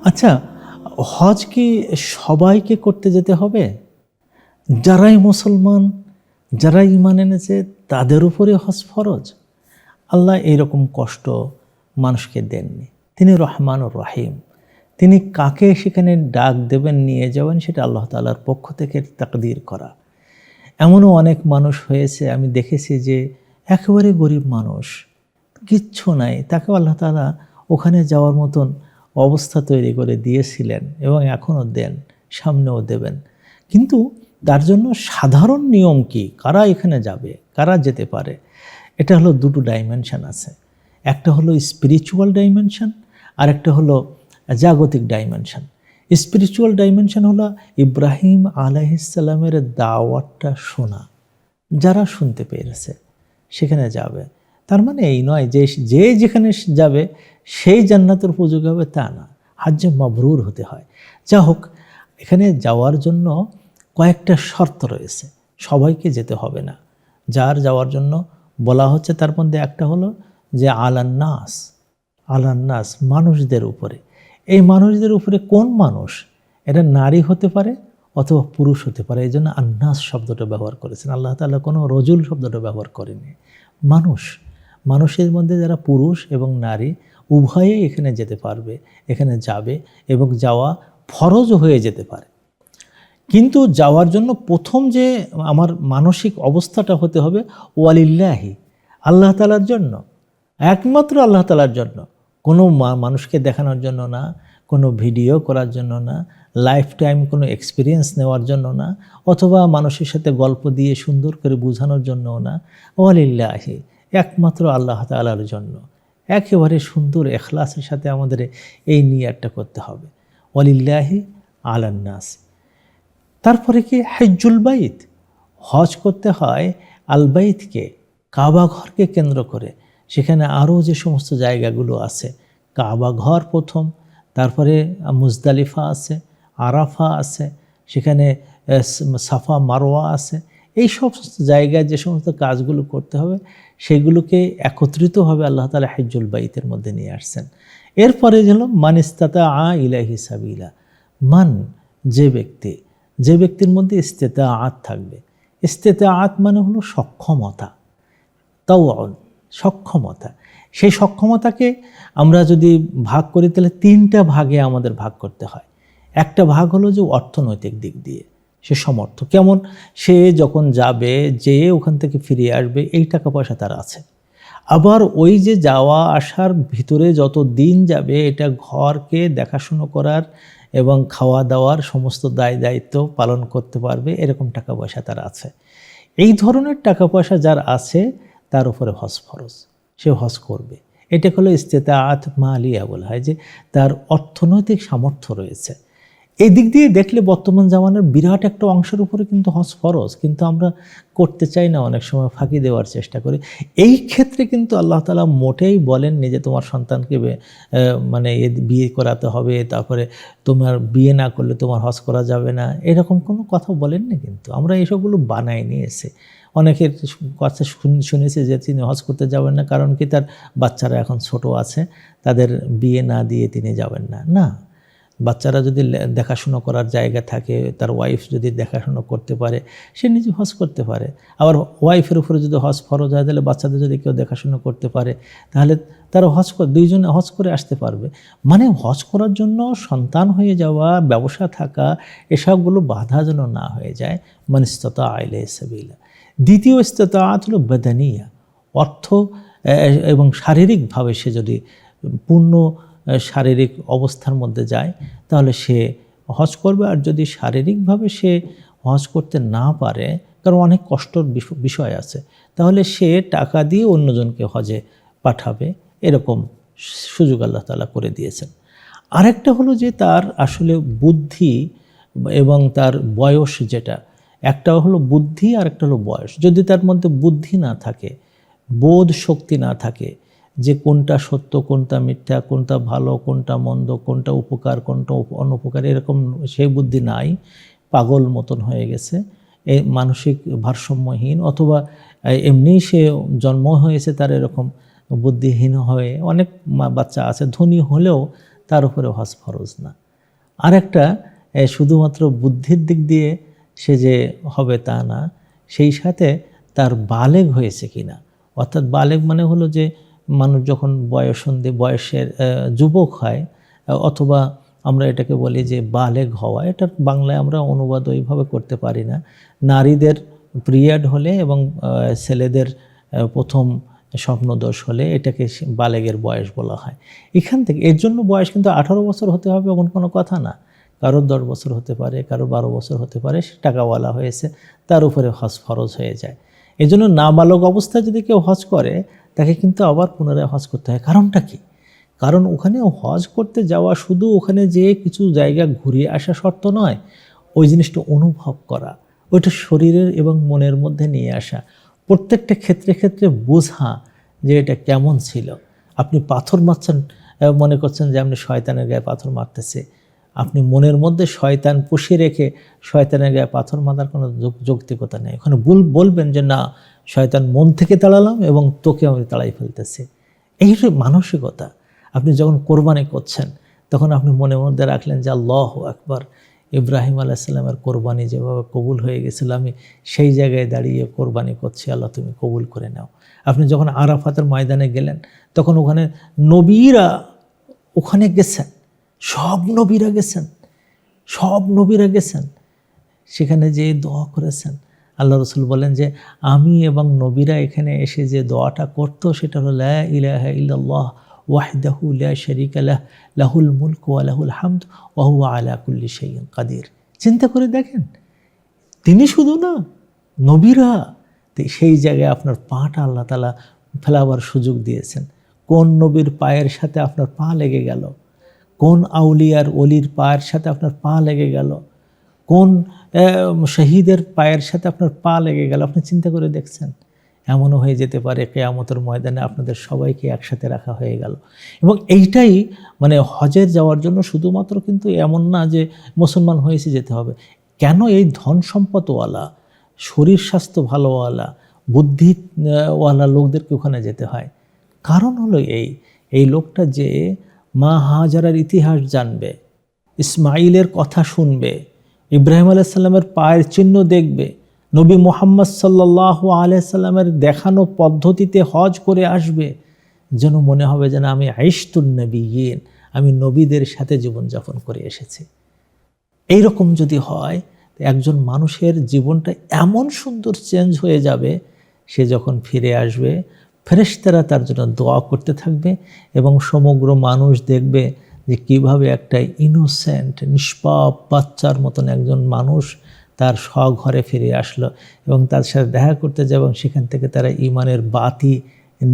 আচ্ছা, হজ কি সবাইকে করতে যেতে হবে? যারাই মুসলমান, যারা ঈমান এনেছে তাদের উপরে হজ ফরজ? আল্লাহ এইরকম কষ্ট মানুষকে দেননি। তিনি রহমানুর রহিম। তিনি কাকে সেখানে ডাক দেবেন, নিয়ে যাবেন, সেটা আল্লাহ তাআলার পক্ষ থেকে তাকদীর করা। এমনও অনেক মানুষ হয়েছে, আমি দেখেছি যে একেবারে গরিব মানুষ, কিচ্ছু নাই, তাকেও আল্লাহ তাআলা ওখানে যাওয়ার মতন অবস্থা তৈরি করে দিয়েছিলেন এবং এখনও দেন, সামনেও দেবেন। কিন্তু তার জন্য সাধারণ নিয়ম কি, কারা এখানে যাবে, কারা যেতে পারে? এটা হলো দুটো ডাইমেনশন আছে। একটা হলো স্পিরিচুয়াল ডাইমেনশন, আর একটা হলো জাগতিক ডাইমেনশন। স্পিরিচুয়াল ডাইমেনশন হলো ইব্রাহিম আলাইহিসসালামের দাওয়াতটা শোনা। যারা শুনতে পেরেছে সেখানে যাবে। তার মানে এই নয় যে যে যেখানে যাবে সেই জান্নাতের উপযোগী হবে, তা না। হজ্জে মাবরুর হতে হয়। যা হোক, এখানে যাওয়ার জন্য কয়েকটা শর্ত রয়েছে, সবাইকে যেতে হবে না। যার যাওয়ার জন্য বলা হচ্ছে তার মধ্যে একটা হলো যে আলান্নাস, আলান্নাস মানুষদের উপরে। এই মানুষদের উপরে কোন মানুষ? এটা নারী হতে পারে অথবা পুরুষ হতে পারে। এই জন্য আন্নাস শব্দটা ব্যবহার করেছেন। আল্লাহ তাআলা কোনো রজুল শব্দটা ব্যবহার করেনি। মানুষ, মানুষের মধ্যে যারা পুরুষ এবং নারী উভয়েই এখানে যেতে পারবে, এখানে যাবে এবং যাওয়া ফরজ হয়ে যেতে পারে। কিন্তু যাওয়ার জন্য প্রথম যে আমার মানসিক অবস্থাটা হতে হবে ওয়ালিল্লাহি, আল্লাহ তাআলার জন্য, একমাত্র আল্লাহ তাআলার জন্য। কোনো মানুষকে দেখানোর জন্য না, কোনো ভিডিও করার জন্য না, লাইফ টাইম কোনো এক্সপিরিয়েন্স নেওয়ার জন্য না, অথবা মানুষের সাথে গল্প দিয়ে সুন্দর করে বোঝানোর জন্যও না। ওয়ালিল্লাহি, একমাত্র আল্লাহ তাআলার জন্য। একেবারে সুন্দর এখলাসের সাথে আমাদের এই নিয়াতটা করতে হবে, ওয়ালিল্লাহি আলান্নাস। তারপরে কি হজ্জুল বাইত, হজ করতে হয় আল বাইতকে, কাবা ঘরকে কেন্দ্র করে। সেখানে আরও যে সমস্ত জায়গাগুলো আছে, কাবা ঘর প্রথম, তারপরে মুজদালিফা আছে, আরাফা আছে, সেখানে সাফা মারওয়া আছে। এই সমস্ত জায়গায় যে সমস্ত কাজগুলো করতে হবে সেগুলোকে একত্রিতভাবে আল্লাহ তাআলা হজ্জুল বাইতের মধ্যে নিয়ে আসছেন। এরপরে হলো মান ইসতাতাআ ইলাইহি সাবিলা, মান যে ব্যক্তির মধ্যে ইস্তেতাআত থাকবে। ইস্তেতাআত মানে হলো সক্ষমতা, তাওয়াউন, সক্ষমতা। সেই সক্ষমতাকে আমরা যদি ভাগ করি তাহলে তিনটা ভাগে আমাদের ভাগ করতে হয়। একটা ভাগ হলো যে অর্থনৈতিক দিক দিয়ে সে সমর্থ, কেমন সে যখন যাবে, যে ওখান থেকে ফিরে আসবে, এই টাকা পয়সা তার আছে। আবার ওই যে যাওয়া আসার ভিতরে যত দিন যাবে, এটা ঘরকে দেখাশুনো করার এবং খাওয়া দাওয়ার সমস্ত দায় দায়িত্ব পালন করতে পারবে, এরকম টাকা পয়সা তার আছে। এই ধরনের টাকা পয়সা যার আছে তার উপরে হজ ফরজ, সে হজ করবে। এটা হলো ইস্তেতাআত মালিয়া বলা হয়, যে তার অর্থনৈতিক সামর্থ্য রয়েছে। এই দিক দিয়ে দেখলে বর্তমান জামানার বিরাট একটা অংশের উপরে কিন্তু হজ ফরজ, কিন্তু আমরা করতে চাই না, অনেক সময় ফাঁকি দেওয়ার চেষ্টা করি। এই ক্ষেত্রে কিন্তু আল্লাহ তাআলা মোটেই বলেননি যে তোমার সন্তানকে মানে বিয়ে করাতে হবে, তারপরে তোমার বিয়ে না করলে তোমার হজ করা যাবে না, এরকম কোনো কথা বলেননি। কিন্তু আমরা এসবগুলো বানাই নিয়েছি। অনেকের কাছে শুনেছি যে তিনি হজ করতে যাবেন না, কারণ কি তার বাচ্চারা এখন ছোট আছে, তাদের বিয়ে না দিয়ে তিনি যাবেন না। না, বাচ্চারা যদি দেখাশুনো করার জায়গা থাকে, তার ওয়াইফ যদি দেখাশুনো করতে পারে, সে নিজে হজ করতে পারে। আবার ওয়াইফের উপরে যদি হজ ফরজ হয়, তাহলে বাচ্চাদের যদি কেউ দেখাশুনো করতে পারে, তাহলে তারা দুইজনে হজ করে আসতে পারবে। মানে হজ করার জন্য সন্তান হয়ে যাওয়া, ব্যবসা থাকা, এসবগুলো বাধা যেন না হয়ে যায়। মান ইসতাতাআ ইলাইহি সাবিলা। দ্বিতীয় ইস্তেতাআত হলো বাদানিয়া, অর্থ এবং শারীরিকভাবে সে যদি পূর্ণ শারীরিক অবস্থার মধ্যে যায় তাহলে সে হজ করবে। আর যদি শারীরিকভাবে সে হজ করতে না পারে, কারণ অনেক কষ্টর বিষয় আছে, তাহলে সে টাকা দিয়ে অন্যজনকে হজে পাঠাবে। এরকম সুযোগ আল্লাহ তাআলা করে দিয়েছেন। আরেকটা হলো যে তার আসলে বুদ্ধি এবং তার বয়স, যেটা একটা হলো বুদ্ধি আর একটা হলো বয়স। যদি তার মধ্যে বুদ্ধি না থাকে, বোধ শক্তি না থাকে, যে কোনটা সত্য, কোনটা মিথ্যা, কোনটা ভালো, কোনটা মন্দ, কোনটা উপকার, কোনটা অনুপকার, এরকম সেই বুদ্ধি নাই, পাগল মতন হয়ে গেছে, এই মানসিক ভারসাম্যহীন, অথবা এমনি সে জন্ম হয়েছে তার এরকম বুদ্ধিহীন হয়ে, অনেক বাচ্চা আছে ধনী হলেও তার উপরে হজ ফরজ না। আর একটা শুধুমাত্র বুদ্ধির দিক দিয়ে সে যে হবে তা না, সেই সাথে তার বালেগ হয়েছে কিনা। অর্থাৎ বালেগ মানে হলো যে মানুষ যখন বয়সের যুবক হয়, অথবা আমরা এটাকে বলি যে বালেগ হওয়া, এটার বাংলায় আমরা অনুবাদ ওইভাবে করতে পারি না। নারীদের পিরিয়ড হলে এবং ছেলেদের প্রথম স্বপ্নদোষ হলে এটাকে বালেগের বয়স বলা হয়। এখান থেকে এর জন্য বয়স কিন্তু 18 বছর হতে হবে এমন কোনো কথা না। কারোর 10 বছর হতে পারে, কারো 12 বছর হতে পারে, সে টাকাওয়ালা হয়েছে, তার উপরে হজ ফরজ হয়ে যায়। এই জন্য নাবালক অবস্থায় যদি কেউ হজ করে তাকে কিন্তু আবার পুনরায় হজ করতে হয়। কারণটা কি? কারণ ওখানে হজ করতে যাওয়া শুধু ওখানে যেয়ে কিছু জায়গা ঘুরিয়ে আসা শর্ত নয়, ওই জিনিসটা অনুভব করা, ওইটা শরীরের এবং মনের মধ্যে নিয়ে আসা, প্রত্যেকটা ক্ষেত্রে ক্ষেত্রে বোঝা যে এটা কেমন ছিল। আপনি পাথর মারছেন, মনে করছেন যে আপনি শয়তানের গায়ে পাথর মারতেছে, আপনি মনের মধ্যে শয়তান পুষিয়ে রেখে শয়তানের গায়ে পাথর মারার কোনো যৌক্তিকতা নেই। ওখানে বলবেন যে না, শয়তান মন থেকে তাড়ালাম এবং তোকে আমি তাড়াই ফেলতেছি। এই মানসিকতা। আপনি যখন কোরবানি করছেন তখন আপনি মনের মধ্যে রাখলেন যে আল্লাহু আকবার, ইব্রাহিম আলাইহিস সালামের কোরবানি যেভাবে কবুল হয়ে গেছিল, আমি সেই জায়গায় দাঁড়িয়ে কোরবানি করছি, আল্লাহ তুমি কবুল করে নাও। আপনি যখন আরাফাতের ময়দানে গেলেন তখন ওখানে নবীরা ওখানে গেছেন, সব নবীরা গেছেন, সেখানে যে দোয়া করেছেন। আল্লাহ রসুল বলেন যে আমি এবং নবীরা এখানে এসে যে দোয়াটা করতো সেটা হলো লা ইলাহা ইল্লাল্লাহ ওয়াহদাহু লা শারীকা লাহ লাহুল মুলকু ওয়া লাহুল হামদ ওয়া হুয়া আলা কুল্লি শাইইন কাদির। চিন্তা করে দেখেন, তিনি শুধু না, নবীরা। সেই জায়গায় আপনার পাটা আল্লাহ তাআলা ফেলাবার সুযোগ দিয়েছেন। কোন নবীর পায়ের সাথে আপনার পা লেগে গেল, কোন আউলিয়ার ওলির পায়ের সাথে আপনার পা লেগে গেল, কোন শহীদের পায়ের সাথে আপনার পা লেগে গেল, আপনি চিন্তা করে দেখছেন। এমনও হয়ে যেতে পারে কিয়ামতের ময়দানে আপনাদের সবাইকে একসাথে রাখা হয়ে গেল। এবং এইটাই মানে হজের যাওয়ার জন্য শুধুমাত্র কিন্তু এমন না যে মুসলমান হয়েছে যেতে হবে। কেন এই ধন সম্পদওয়ালা, শরীর স্বাস্থ্য ভালোওয়ালা, বুদ্ধিওয়ালা লোকদেরকে ওখানে যেতে হয়? কারণ হলো এই লোকটা যে মা হাজারার ইতিহাস জানবে, ইসমাইলের কথা শুনবে, ইব্রাহিম আলাইহিস সালামের পায়ের চিহ্ন দেখবে, নবী মুহাম্মদ সাল্লাল্লাহু আলাইহি সাল্লামের দেখানো পদ্ধতিতে হজ করে আসবে, যেন মনে হবে যেন আমি আইশতুন নবিয়্যিন, আমি নবীদের সাথে জীবনযাপন করে এসেছি। এইরকম যদি হয়, একজন মানুষের জীবনটা এমন সুন্দর চেঞ্জ হয়ে যাবে, সে যখন ফিরে আসবে ফেরেশতারা তার জন্য দোয়া করতে থাকবে এবং সমগ্র মানুষ দেখবে যে কিভাবে একটা ইনোসেন্ট নিষ্পাপ বাচ্চার মতন একজন মানুষ তার স্বঘরে ফিরে আসলো এবং তার সাথে দেখা করতে যাবে, এবং সেখান থেকে তারা ঈমানের বাতি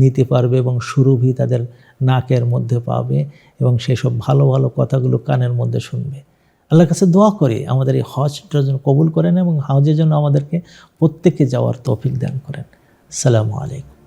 নিতে পারবে এবং সুরভি তাদের নাকের মধ্যে পাবে এবং সেসব ভালো ভালো কথাগুলো কানের মধ্যে শুনবে। আল্লাহর কাছে দোয়া করি আমাদের এই হজটা যেন কবুল করেন এবং হজের জন্য আমাদেরকে প্রত্যেককে যাওয়ার তৌফিক দান করেন। আসসালামু আলাইকুম।